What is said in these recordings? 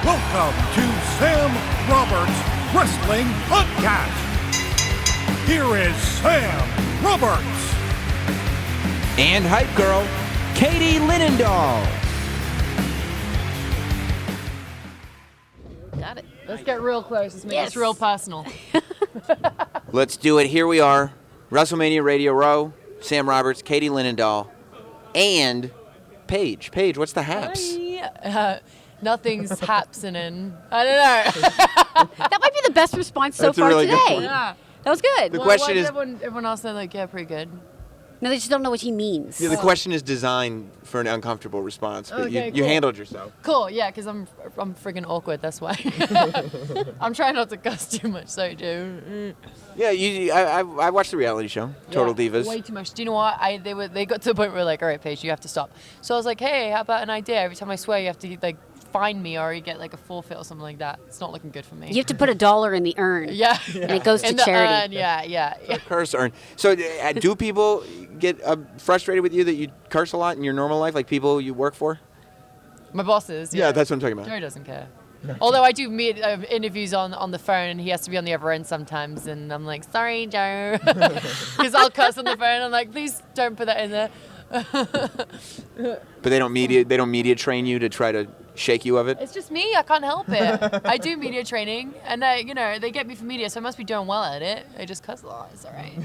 Welcome to Sam Roberts Wrestling Podcast. Here is Sam Roberts. And hype girl, Katie Linendoll. Got it. Let's get real close. Let's make this real personal. Let's do it. Here we are. WrestleMania Radio Row. Sam Roberts, Katie Linendoll, and Paige. Paige, what's the haps? Nothing's happening. I don't know. That might be the best response so That's a far really good today. point. Yeah. That was good. The Well, question why is- did everyone else said like, yeah, pretty good. No, they just don't know what he means. Yeah, the question is designed for an uncomfortable response, but Okay, you cool. handled yourself. Cool, yeah, because I'm friggin' awkward. That's why. I'm trying not to cuss too much, so I do. Yeah, I watched the reality show, Total Yeah, Divas. Way too much. Do you know what? They got to the point where like, all right, Paige, you have to stop. So I was like, hey, how about an idea? Every time I swear, you have to like fine me or you get like a forfit or something like that. It's not looking good for me. You have to put $1 in the urn. Yeah. And it goes to In the charity. urn, yeah. Curse earn. So do people get frustrated with you that you curse a lot in your normal life, like people you work for? My bosses. Yeah, that's what I'm talking about. Joe doesn't care. Although I do meet interviews on the phone, and he has to be on the other end sometimes, and I'm like, sorry, Joe, because I'll cuss on the phone. I'm like, please don't put that in there. But they don't media train you to try to shake you of it? It's just me. I can't help it. I do media training, and they get me for media, so I must be doing well at it. I just cuss a lot. It's all right.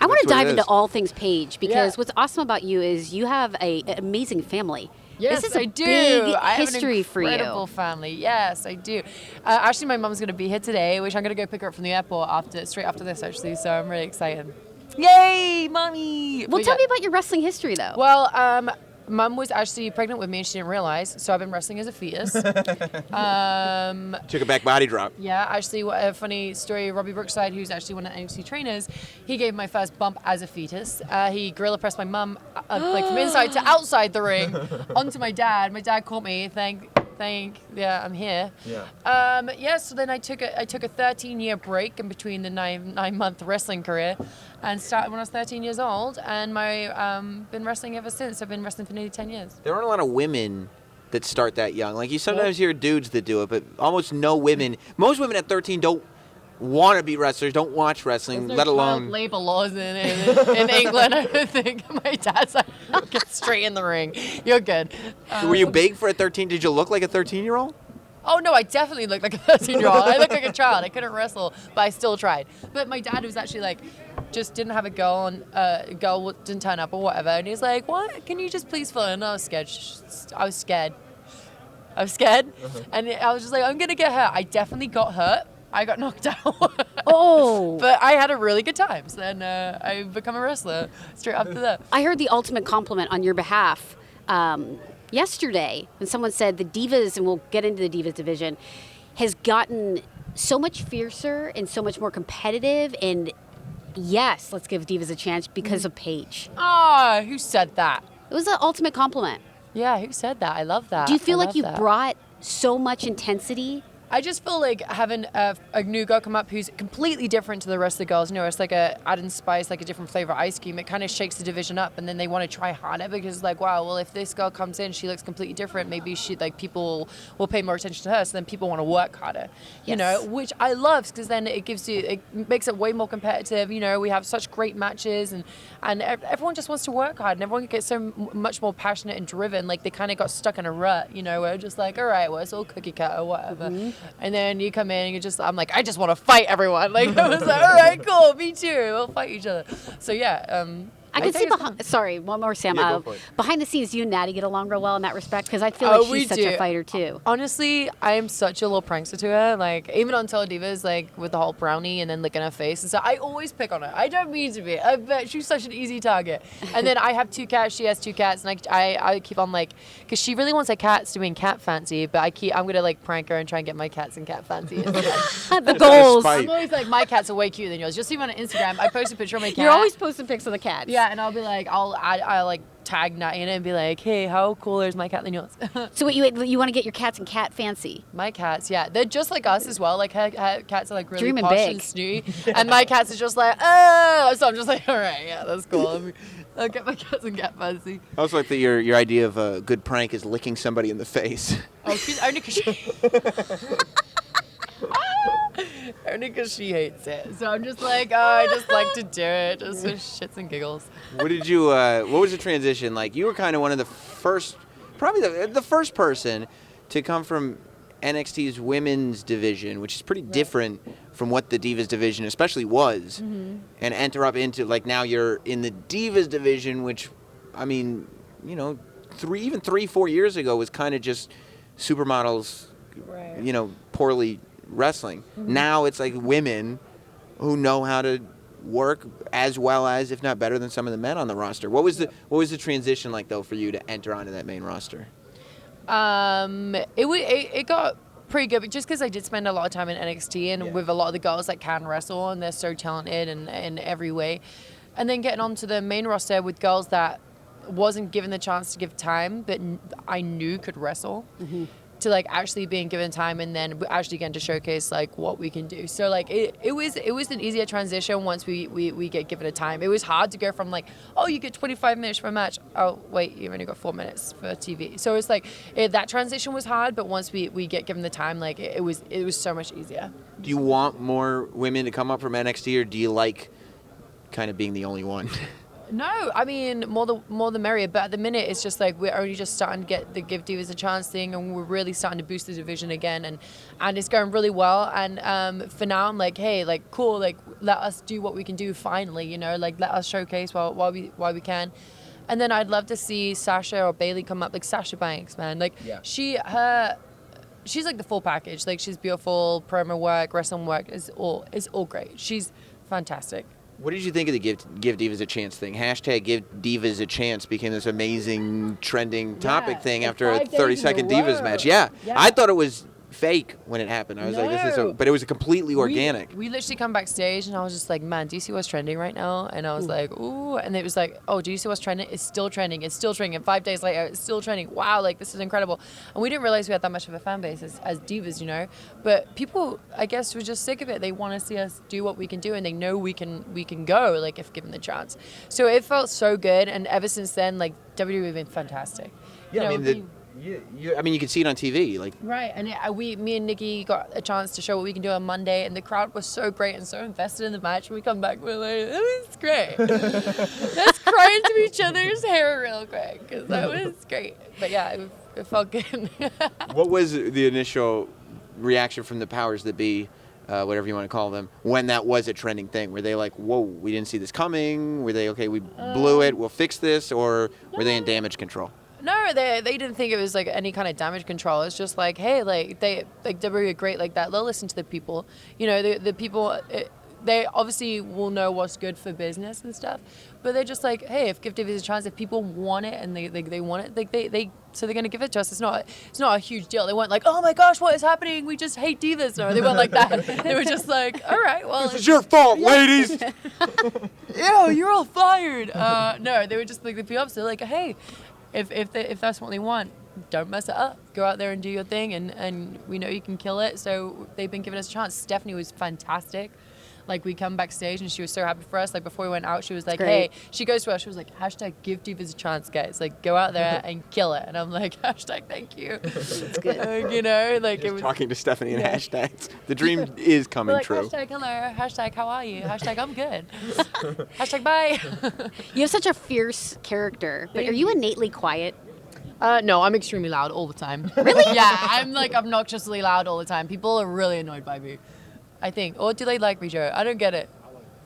I want That's to what dive it into is. all things Paige because Yeah. what's awesome about you is you have an amazing family. Yes, this is a I do. big I have history an for you. incredible family. Yes, I do. Actually, my mom's going to be here today, which I'm going to go pick her up from the airport straight after this, actually. So I'm really excited. Yay, mommy! Well, But tell yeah. me about your wrestling history, though. Well, Mum was actually pregnant with me and she didn't realize, so I've been wrestling as a fetus. Took a back body drop. Yeah, actually, what a funny story. Robbie Brookside, who's actually one of the NXT trainers, he gave my first bump as a fetus. He gorilla pressed my mum like from inside to outside the ring onto my dad. My dad caught me. Yeah, I'm here. Yeah. So then I took a 13-year break in between the nine-month wrestling career, and started when I was 13 years old. And my been wrestling ever since. I've been wrestling for nearly 10 years. There aren't a lot of women that start that young. Like, you sometimes hear dudes that do it, but almost no women. Most women at 13 don't want to be wrestlers, don't watch wrestling, There's no let child alone... labor laws in England. I don't think. My dad's like, "I'll get straight in the ring. You're good." Were you big for a 13? Did you look like a 13-year-old? Oh no, I definitely looked like a 13-year-old. I looked like a child. I couldn't wrestle, but I still tried. But my dad was actually like, just didn't have a girl, and girl didn't turn up or whatever, and he's like, "What? Can you just please fill in?" And I was scared. I was scared. And I was just like, "I'm gonna get hurt." I definitely got hurt. I got knocked out. Oh. But I had a really good time. So then I become a wrestler straight after that. I heard the ultimate compliment on your behalf yesterday when someone said the Divas, and we'll get into the Divas division, has gotten so much fiercer and so much more competitive. And yes, let's give Divas a chance because of Paige. Ah, who said that? It was the ultimate compliment. Yeah, who said that? I love that. Do you feel I like love you that. brought so much intensity? I just feel like having a new girl come up who's completely different to the rest of the girls. You know, it's like adding spice, like a different flavor ice cream. It kind of shakes the division up, and then they want to try harder because, like, wow, well, if this girl comes in, she looks completely different. Maybe people will pay more attention to her. So then people want to work harder. You know, which I love because then it makes it way more competitive. You know, we have such great matches, and everyone just wants to work hard, and everyone gets so much more passionate and driven. Like they kind of got stuck in a rut. You know, where just like, all right, well, it's all cookie cutter or whatever. Mm-hmm. And then you come in and I'm like, I just want to fight everyone. Like, I was like, all right, cool, me too. We'll fight each other. So yeah, I can see sorry, one more, Sam. Yeah, go for it. Behind the scenes, you and Natty get along real well in that respect because I feel like we she's such do. a fighter too. Honestly, I am such a little prankster to her. Like, even on Total Divas, like, with the whole brownie and then licking her face and stuff, I always pick on her. I don't mean to be. I bet she's such an easy target. And then I have 2 cats, she has 2 cats, and I keep on, like, because she really wants her cats to be in cat fancy, but I'm going to, like, prank her and try and get my cats in cat fancy. The goals. spite. I'm always like, my cats are way cuter than yours. You'll see me on Instagram. I post a picture of my cat. You're always posting pics of the cats. Yeah, and I'll be like, I'll like tag Natty in it and be like, hey, how cooler is my cat than yours? So what you want to get your cats in cat fancy? My cats, yeah, they're just like us as well. Like her cats are like really Dreaming posh big. and snooty, and my cats are just like, oh. So I'm just like, all right, yeah, that's cool. I'll get my cousin get fuzzy. I also like that your idea of a good prank is licking somebody in the face. Oh, she's only because she... only because she hates it. So I'm just like, oh, I just like to do it, just for shits and giggles. What did you? What was the transition like? You were kind of one of the first, probably the first person to come from NXT's women's division, which is pretty different from what the Divas division especially was, and enter up into, like, now you're in the Divas division, which, I mean, you know, 3-4 years ago was kind of just supermodels, you know, poorly wrestling. Now it's like women who know how to work as well as, if not better than, some of the men on the roster. What was the transition like, though, for you to enter onto that main roster? It got pretty good, but just because I did spend a lot of time in NXT and with a lot of the girls that can wrestle and they're so talented and in every way, and then getting onto the main roster with girls that wasn't given the chance to give time, but I knew could wrestle. To like actually being given time and then actually getting to showcase like what we can do. So like it was an easier transition once we get given a time. It was hard to go from like, oh, you get 25 minutes for a match. Oh wait, you've only got 4 minutes for TV. So it's like that transition was hard, but once we get given the time, like it was so much easier. Do you want more women to come up from NXT, or do you like kind of being the only one? No, I mean more the merrier. But at the minute, it's just like we're only just starting to get the Give Divas a Chance thing, and we're really starting to boost the division again, and it's going really well. And for now, I'm like, hey, like cool, like let us do what we can do finally, you know, like let us showcase while we can. And then I'd love to see Sasha or Bailey come up, like Sasha Banks, man, like she's like the full package. Like she's beautiful, promo work, wrestling work is all great. She's fantastic. What did you think of the Give Divas a Chance thing? Hashtag Give Divas a Chance became this amazing trending topic thing after a 30-second Divas match. Yeah, I thought it was fake when it happened. I was like, this is but it was completely organic. We literally come backstage and I was just like, man, do you see what's trending right now? And I was like, ooh, and it was like, oh, do you see what's trending? It's still trending. It's still trending. And 5 days later, it's still trending. Wow, like this is incredible. And we didn't realize we had that much of a fan base as Divas, you know. But people, I guess, were just sick of it. They want to see us do what we can do, and they know we can go, like if given the chance. So it felt so good, and ever since then, like WWE has been fantastic. Yeah, you know, I mean, you can see it on TV, like. Right, and me and Nikki got a chance to show what we can do on Monday, and the crowd was so great and so invested in the match. When we come back, we're like, that was great. Let's cry into each other's hair real quick, because that was great. But yeah, it felt good. What was the initial reaction from the powers that be, whatever you want to call them, when that was a trending thing? Were they like, whoa, we didn't see this coming? Were they, okay, we blew it, we'll fix this? Or were they in damage control? No, they didn't think it was like any kind of damage control. It's just like, hey, like they like WWE are great like that. They'll listen to the people. You know, the people. They obviously will know what's good for business and stuff, but they're just like, hey, if Give Divas a Chance, if people want it and they want it, like so they're gonna give it to us. It's not a huge deal. They weren't like, oh my gosh, what is happening? We just hate divas. No, they weren't like that. They were just like, all right, well, this is your fault, ladies. Ew, you're all fired. No, they were just like the opposite. Like, hey, if that's what they want, don't mess it up. Go out there and do your thing, and we know you can kill it. So they've been giving us a chance. Stephanie was fantastic. Like, we come backstage and she was so happy for us. Like, before we went out, she was like, hey, she goes to us, she was like, hashtag Give Divas a Chance, guys. Like, go out there and kill it. And I'm like, hashtag thank you. That's good. You know, like, it was talking to Stephanie in hashtags. The dream is coming like, true. Hashtag hello, hashtag how are you, hashtag I'm good, hashtag bye. You have such a fierce character, but are you innately quiet? No, I'm extremely loud all the time. Really? Yeah, I'm like obnoxiously loud all the time. People are really annoyed by me, I think. Or do they like me, Joe? I don't get it.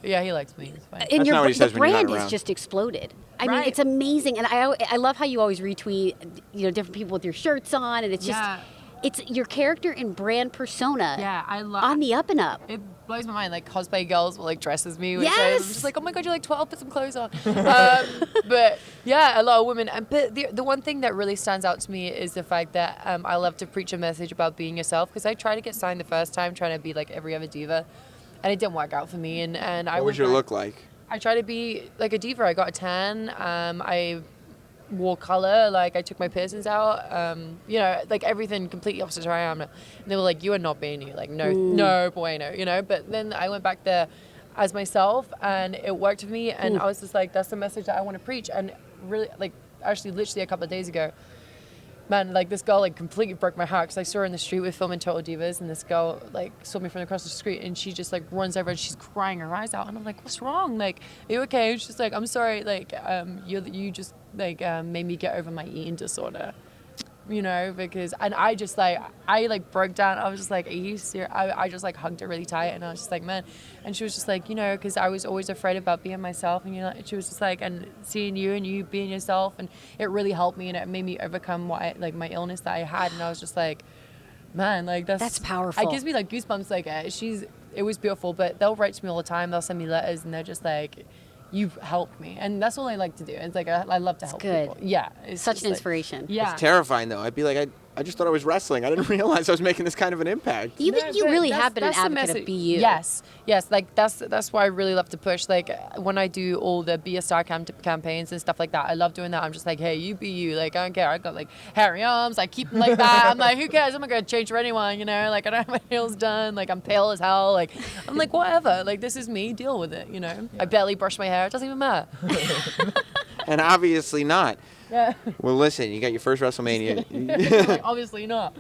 Yeah, he likes me. It's fine. And That's not what he says the when you're not brand around. is just exploded. I mean, Right. it's amazing, and I love how you always retweet, you know, different people with your shirts on, and it's just, it's your character and brand persona. Yeah, I love on the up and up. It blows my mind. Like, cosplay girls will like dress as me, which Yes! I'm just like, oh my god, you're like 12, put some clothes on. But yeah, a lot of women. But the one thing that really stands out to me is the fact that I love to preach a message about being yourself, because I tried to get signed the first time, trying to be like every other diva, and it didn't work out for me. And What was your look like? I tried to be like a diva. I got a tan. I wore color. Like, I took my piercings out. You know, like everything completely opposite to who I am. And they were like, "You are not being you." Like, no bueno. You know. But then I went back there, as myself, and it worked for me. And I was just like, that's the message that I want to preach. And really, like, actually, literally a couple of days ago, man, like, this girl, like, completely broke my heart because I saw her in the street with filming Total Divas, and this girl, like, saw me from across the street, and she just, like, runs over and she's crying her eyes out, and I'm like, what's wrong? Like, are you okay? And she's like, I'm sorry, like, you just, like, made me get over my eating disorder. You know, because, and I just, like, broke down. I was just like, are you serious? I just, like, hugged her really tight, and I was just like, man. And she was just like, you know, because I was always afraid about being myself, and, you know, she was just like, and seeing you and you being yourself, and it really helped me, and it made me overcome my illness that I had. And I was just like, man, like, that's powerful. It gives me, like, goosebumps. Like, it was beautiful. But they'll write to me all the time. They'll send me letters, and they're just like, you've helped me, and that's all I like to do. It's like I love to help people. Yeah, it's such an inspiration. Yeah, it's terrifying though. I'd be like, I just thought I was wrestling. I didn't realize I was making this kind of an impact. You really have been an advocate of Be You. Yes. Like that's why I really love to push. Like when I do all the Be a Star campaigns and stuff like that, I love doing that. I'm just like, hey, you be you. Like I don't care. I got like hairy arms. I keep them like that. I'm like, who cares? I'm not gonna change for anyone. You know, like I don't have my nails done. Like I'm pale as hell. Like I'm like whatever. Like this is me. Deal with it. You know. Yeah. I barely brush my hair. It doesn't even matter. And obviously not. Yeah. Well, listen, you got your first WrestleMania. Like, obviously not.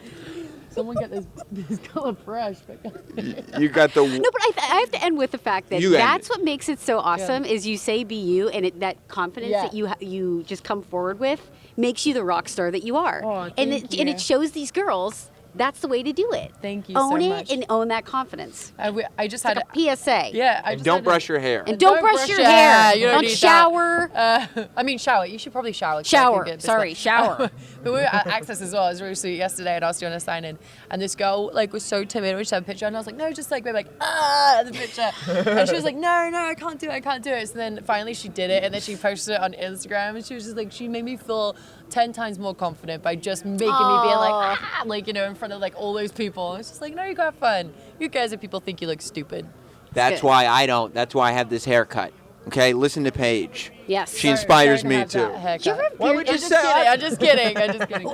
Someone get this color brush. You got the. No, but I have to end with the fact that that's what makes it so awesome. Is you say Be You, and that confidence that you just come forward with makes you the rock star that you are. Oh, and it shows these girls. That's the way to do it. Thank you so much. Own it and own that confidence. I just had a PSA. Yeah. And don't brush your hair. And don't brush your hair. You don't shower. I mean, shower. You should probably shower. Shower. Shower. But we were at Access as well. It was really sweet yesterday, and I was doing a sign-in, and this girl like was so timid when she had a picture, and I was like, no, just like, maybe like, the picture. And she was like, no, I can't do it. So then finally she did it, and then she posted it on Instagram, and she was just like, she made me feel 10 times more confident by just making me be like, you know, in front of like all those people. It's just like, no, you got fun. Who cares if people think you look stupid? That's why I don't. That's why I have this haircut. Okay, listen to Paige. Yes. She inspires me too. Do you ever have What would you say? I'm just kidding.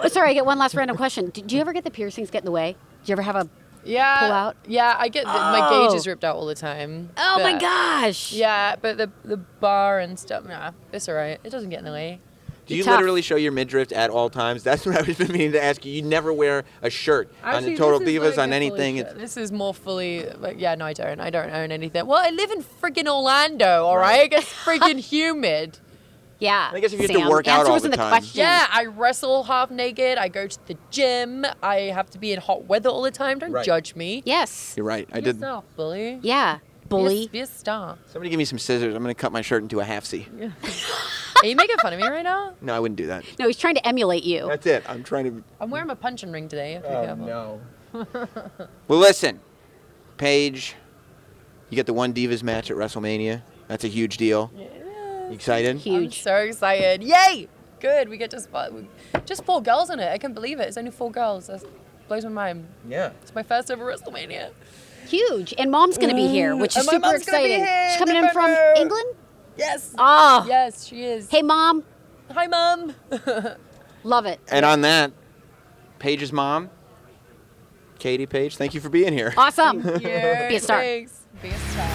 Sorry, I get one last random question. Do you ever get the piercings get in the way? Do you ever have a pull out? Yeah, I get my gauge is ripped out all the time. Oh my gosh. Yeah, but the bar and stuff, nah, it's all right. It doesn't get in the way. Do you literally show your midriff at all times? That's what I was meaning to ask you. You never wear a shirt on the Total Divas, on anything. This is more fully, yeah, no, I don't. I don't own anything. Well, I live in freaking Orlando, all right? It gets freaking humid. Yeah. I guess if you have to work out all the time. Question. Yeah, I wrestle half naked. I go to the gym. I have to be in hot weather all the time. Don't judge me. Yes. You're right. I Be did. yourself, bully. Yeah. Bully. Be a star. Somebody give me some scissors. I'm going to cut my shirt into a half C. Yeah. Are you making fun of me right now? No, I wouldn't do that. No, he's trying to emulate you. That's it. I'm trying to. I'm wearing my punching ring today. No. Well, listen, Paige, you get the one Divas match at WrestleMania. That's a huge deal. Yeah. You excited? Huge. I'm so excited. Yay! Good. We get to spot. Just 4 girls in it. I can't believe it. It's only 4 girls. That blows my mind. Yeah. It's my first ever WrestleMania. Huge. And Mom's going to be here, which is super exciting. She's coming in from England? Yes. Oh. Yes, she is. Hey, Mom. Hi, Mom. Love it. And on that, Paige's mom, Katie Paige, thank you for being here. Awesome. Thank you. Be a star. Thanks. Be a star.